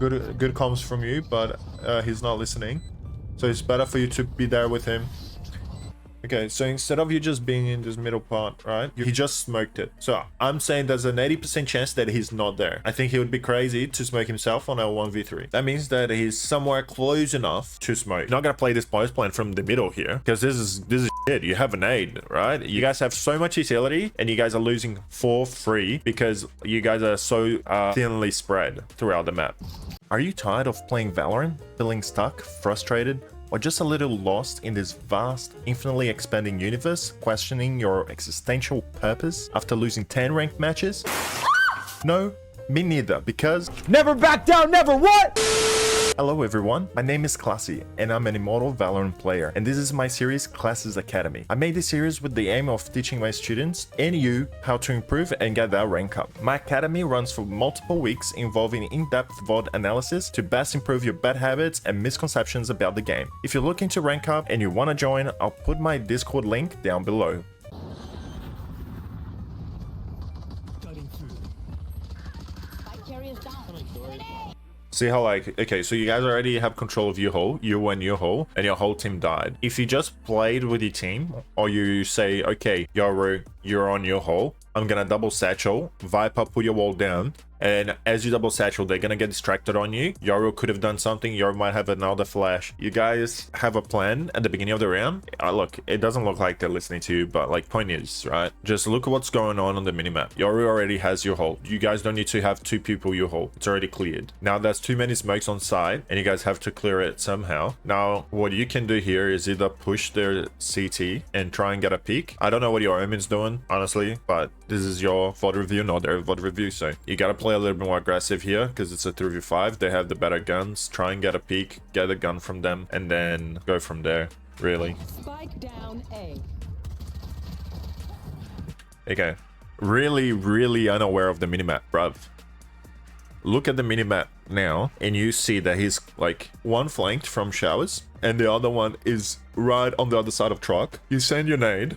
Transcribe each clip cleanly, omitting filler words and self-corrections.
good comms from you, but he's not listening. So it's better for you to be there with him. Okay, so instead of you just being in this middle part, right? He just smoked it. So I'm saying there's an 80% chance that he's not there. I think he would be crazy to smoke himself on a 1v3. That means that he's somewhere close enough to smoke. You're not gonna play this post plan from the middle here, because this is shit. You have an aid, right? You guys have so much utility, and you guys are losing for free because you guys are so thinly spread throughout the map. Are you tired of playing Valorant, feeling stuck, frustrated, or just a little lost in this vast, infinitely expanding universe, questioning your existential purpose after losing 10 ranked matches? No, me neither, because never back down, never what? Hello everyone, my name is Klascy, and I'm an immortal Valorant player, and this is my series Klassy's Academy. I made this series with the aim of teaching my students and you how to improve and get that rank up. My academy runs for multiple weeks, involving in-depth VOD analysis to best improve your bad habits and misconceptions about the game. If you're looking to rank up and you want to join, I'll put my Discord link down below. See how, like, okay, so you guys already have control of your hole, you and your hole team died. If you just played with your team, or you say, okay, Yoru, you're on your hole, I'm gonna double satchel, Viper, put your wall down, and as you double satchel, they're gonna get distracted on you. Yoru could have done something, Yoru might have another flash. You guys have a plan at the beginning of the round. Look, it doesn't look like they're listening to you, but like, point is, right? Just look at what's going on the minimap. Yoru already has your hole. You guys don't need to have two people your hole. It's already cleared. Now there's too many smokes on side, and you guys have to clear it somehow. Now, what you can do here is either push their CT and try and get a peek. I don't know what your Omen's doing, honestly, but this is your VOD review, not their VOD review, so you gotta play a little bit more aggressive here because it's a 3v5. They have the better guns. Try and get a peek, get a gun from them, and then go from there, really. Spike down A. Okay, really unaware of the minimap, bruv. Look at the minimap now, and you see that he's like one flanked from showers, and the other one is right on the other side of truck. You send your nade.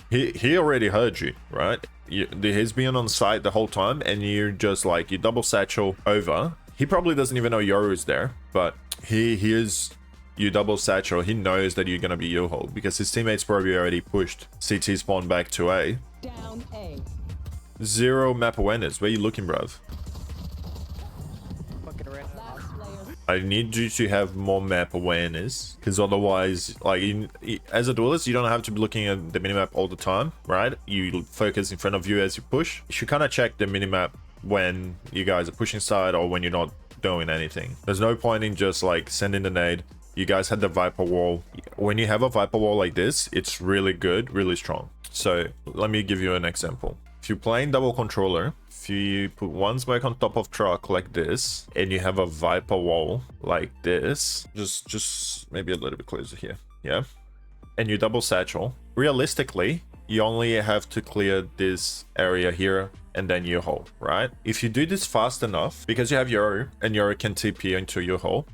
He already heard you, right? He's been on site the whole time, and you're just like, you double satchel over. He probably doesn't even know Yoru is there, but he hears you double satchel. He knows that you're gonna be your hole because his teammates probably already pushed CT spawn back to A. Down A. Zero map awareness. Where you looking, bruv? I need you to have more map awareness, because otherwise, like, as a duelist, you don't have to be looking at the minimap all the time, right? You focus in front of you as you push. You should kind of check the minimap when you guys are pushing side or when you're not doing anything. There's no point in just like sending the nade. You guys had the Viper wall. When you have a Viper wall like this, it's really good, really strong. So let me give you an example. If you're playing double controller, if you put one smoke on top of truck like this, and you have a Viper wall like this, just maybe a little bit closer here, yeah? And you double satchel, realistically, you only have to clear this area here and then your hole, right? If you do this fast enough, because you have Yoru, and Yoru can TP into your hole,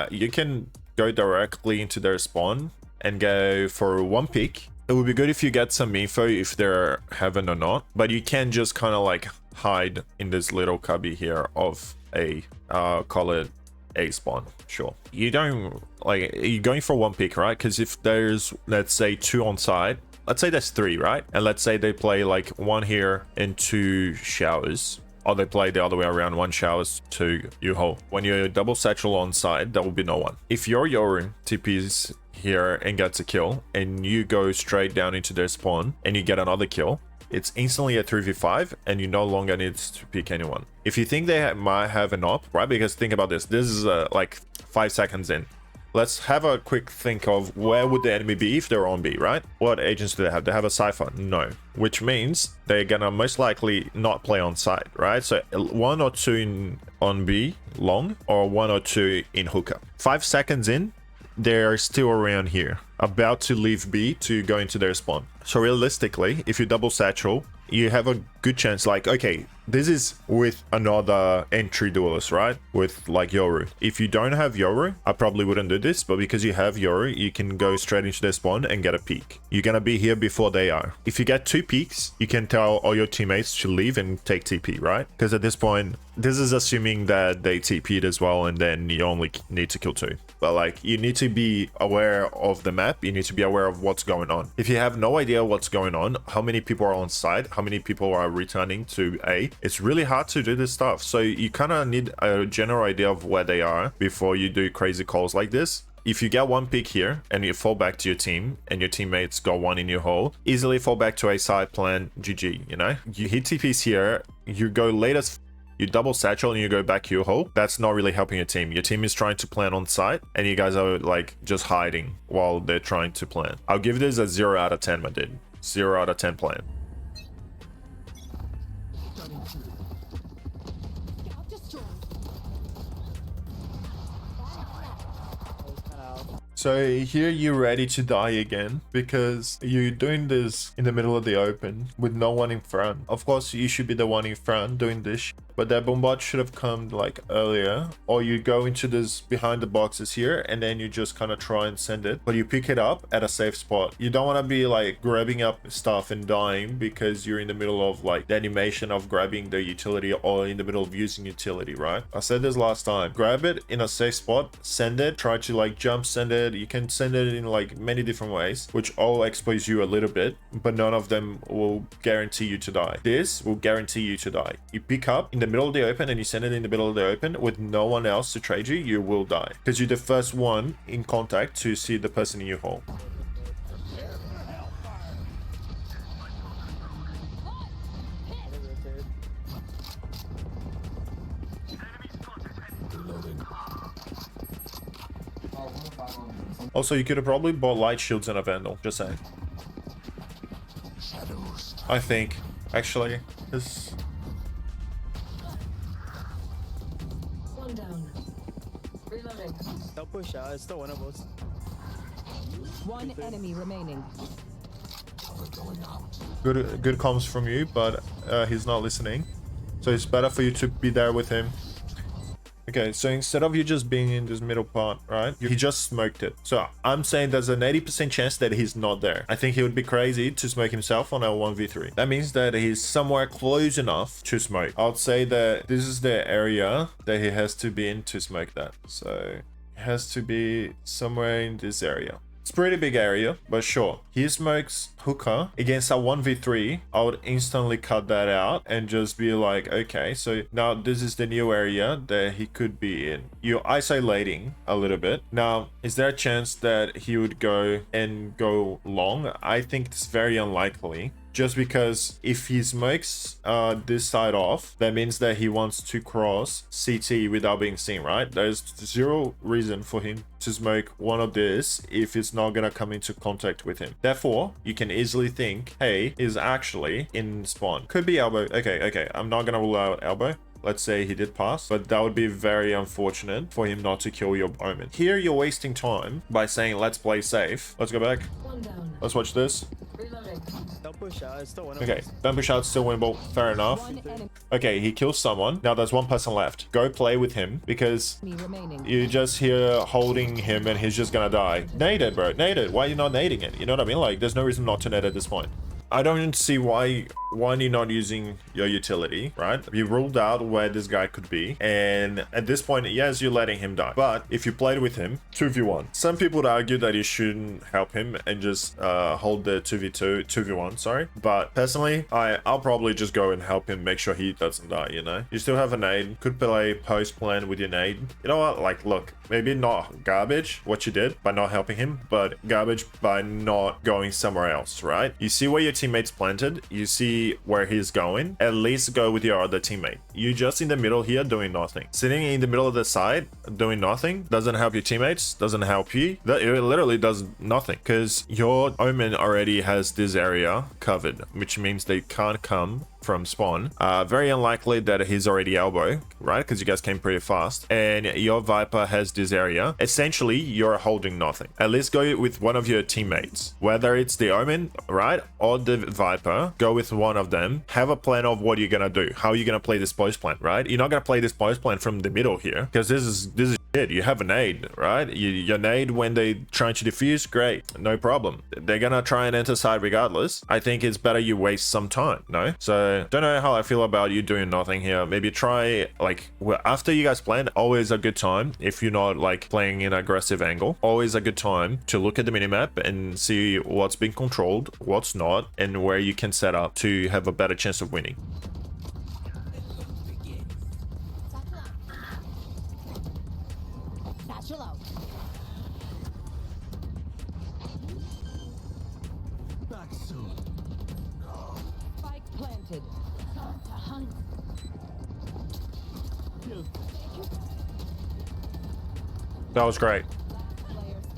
you can go directly into their spawn and go for one peek. It would be good if you get some info if they're heaven or not, but you can just kind of like hide in this little cubby here of a call it A spawn. Sure, you don't like, you're going for one pick, right? Because if there's, let's say, two on side, let's say there's three, right? And let's say they play like one here and two showers, or they play the other way around, one showers to your hole. When you double satchel on side, there will be no one. If your Yoru TPs here and gets a kill, and you go straight down into their spawn and you get another kill, it's instantly a 3v5, and you no longer need to pick anyone. If you think they might have an op, right? Because think about this. This is like 5 seconds in. Let's have a quick think of where would the enemy be if they're on B, right? What agents do they have? They have a Cypher? No. Which means they're gonna most likely not play on site, right? So one or two on B long, or one or two in hookah. 5 seconds in, they're still around here, about to leave B to go into their spawn. So realistically, if you double satchel, you have a good chance, like, okay, this is with another entry duelist, right? With like Yoru. If you don't have Yoru, I probably wouldn't do this, but because you have Yoru, you can go straight into their spawn and get a peek. You're gonna be here before they are. If you get 2 peeks, you can tell all your teammates to leave and take TP, right? Because at this point, this is assuming that they TP'd as well, and then you only need to kill 2. But like, you need to be aware of the map. You need to be aware of what's going on. If you have no idea what's going on, how many people are on site, how many people are returning to A, it's really hard to do this stuff. So you kind of need a general idea of where they are before you do crazy calls like this. If you get 1 pick here and you fall back to your team and your teammates got 1 in your hole, easily fall back to a side plan, GG, you know? You hit TPs here, you go late as you double satchel and you go back to your hole. That's not really helping your team. Your team is trying to plan on site and you guys are like just hiding while they're trying to plan. I'll give this a 0 out of 10, my dude. 0 out of 10 plan. So here you're ready to die again because you're doing this in the middle of the open with no one in front. Of course, you should be the one in front doing this, but that bombard should have come like earlier, or you go into this behind the boxes here and then you just kind of try and send it, but you pick it up at a safe spot. You don't want to be like grabbing up stuff and dying because you're in the middle of like the animation of grabbing the utility or in the middle of using utility, right? I said this last time. Grab it in a safe spot, send it, try to like jump send it. You can send it in like many different ways, which all expose you a little bit, but none of them will guarantee you to die. This will guarantee you to die. You pick up in the middle of the open and you send it in the middle of the open with no one else to trade you, you will die because you're the first one in contact to see the person in your hole. Also, you could have probably bought light shields and a vandal, just saying. I think, actually, this... One down. Reloading. Don't push out, it's still one of us. 1 enemy remaining. Good comms from you, but he's not listening. So it's better for you to be there with him. Okay, so instead of you just being in this middle part, right? He just smoked it. So I'm saying there's an 80% chance that he's not there. I think he would be crazy to smoke himself on a 1v3. That means that he's somewhere close enough to smoke. I would say that this is the area that he has to be in to smoke that. So it has to be somewhere in this area. It's a pretty big area, but sure. He smokes hookah against a 1v3. I would instantly cut that out and just be like, okay, so now this is the new area that he could be in. You're isolating a little bit. Now, is there a chance that he would go long? I think it's very unlikely. Just because if he smokes this side off, that means that he wants to cross CT without being seen, right? There's 0 reason for him to smoke one of this if it's not gonna come into contact with him. Therefore, you can easily think, hey, is actually in spawn. Could be elbow. Okay, I'm not gonna rule out elbow. Let's say he did pass, but that would be very unfortunate for him not to kill your omen. Here, you're wasting time by saying, let's play safe. Let's go back. One down. Let's watch this. Reloading. Don't push out, it's still one of Okay, us. don't push out, still winnable. Fair enough. 1 enemy Okay, he kills someone. Now there's 1 person left. Go play with him because remaining. you're just here holding him and he's just gonna die. Nade it, bro. Nade it. Why are you not nading it? You know what I mean? Like, there's no reason not to nade at this point. I don't see why you're not using your utility, right? You ruled out where this guy could be, and at this point, yes, you're letting him die. But if you played with him, 2v1. Some people would argue that you shouldn't help him and just hold the 2v1, sorry. But personally, I'll probably just go and help him, make sure he doesn't die, you know? You still have a nade, could play post plan with your nade. You know what? Like, look, maybe not garbage what you did by not helping him, but garbage by not going somewhere else, right? You see where your teammates planted, you see where he's going, at least go with your other teammate. You just in the middle here doing nothing. Sitting in the middle of the side doing nothing doesn't help your teammates, doesn't help you. It literally does nothing because your omen already has this area covered, which means they can't come from spawn, very unlikely that he's already elbow, right? Because you guys came pretty fast, and your Viper has this area. Essentially, you're holding nothing. At least go with one of your teammates, whether it's the Omen, right, or the Viper. Go with one of them. Have a plan of what you're gonna do, how you're gonna play this post plan, right? You're not gonna play this post plan from the middle here, because this is shit. You have a nade, right? Your nade when they trying to defuse, great, no problem. They're gonna try and enter side regardless. I think it's better you waste some time, no? So don't know how I feel about you doing nothing here. Maybe try, like, well, after you guys plan, always a good time, if you're not like playing in aggressive angle, always a good time to look at the minimap and see what's being controlled, what's not, and where you can set up to have a better chance of winning. Spike planted. That was great.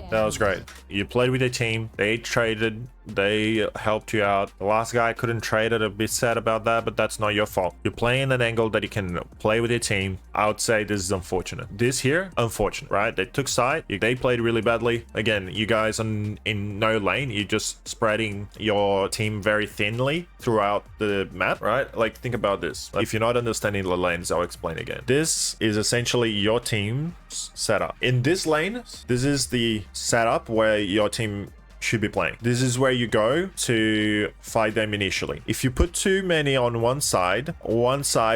That was great. You played with a team. They traded. They helped you out. The last guy couldn't trade it. A bit sad about that, but that's not your fault. You're playing an angle that you can play with your team. I would say this is unfortunate. This here, unfortunate, right? They took side. They played really badly. Again, you guys are in no lane. You're just spreading your team very thinly throughout the map, right? Like, think about this. If you're not understanding the lanes, I'll explain again. This is essentially your team's setup. In this lane, this is the setup where your team should be playing. This is where you go to fight them initially. If you put too many on one side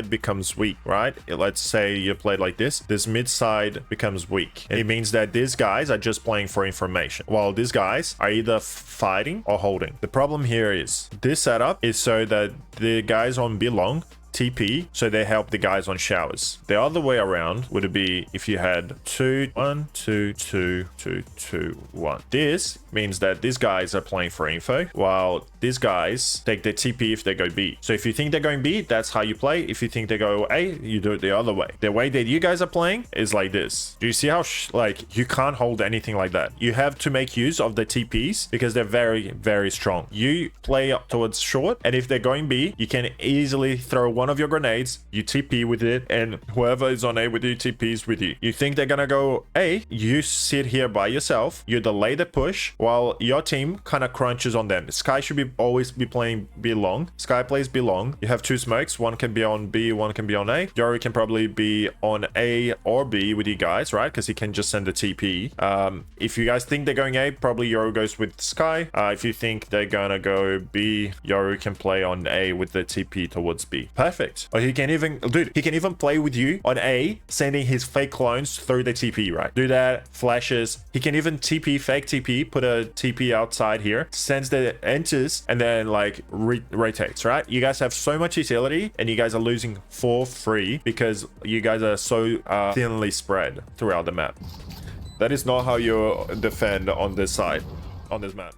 becomes weak, right? Let's say you played like this mid side becomes weak. It means that these guys are just playing for information, while these guys are either fighting or holding. The problem here is this setup is so that the guys on B long TP, so they help the guys on showers. The other way around would be if you had 1 2 2 2 2 1. This means that these guys are playing for info, while these guys take the TP if they go B. So if you think they're going B, that's how you play. If you think they go A, you do it the other way. The way that you guys are playing is like this. Do you see how like you can't hold anything like that? You have to make use of the TPs because they're very, very strong. You play up towards short, and if they're going B, you can easily throw one of your grenades, you TP with it, and whoever is on A with you TPs with you. You think they're gonna go A, you sit here by yourself, you delay the push while your team kind of crunches on them. Sky should be always be playing B long. Sky plays B long. You have two smokes, one can be on B, one can be on A. Yori can probably be on A or B with you guys, right? Because he can just send the TP. If you guys think they're going A, probably Yoru goes with Sky. If you think they're gonna go B, Yoru can play on A with the TP towards B. Perfect. Or he can even, dude, he can even play with you on A, sending his fake clones through the TP, right? Do that, flashes. He can even TP, fake TP, put a TP outside here, sends the enters, and then like rotates, right? You guys have so much utility, and you guys are losing for free because you guys are so thinly spread throughout the map. That is not how you defend on this side, on this map.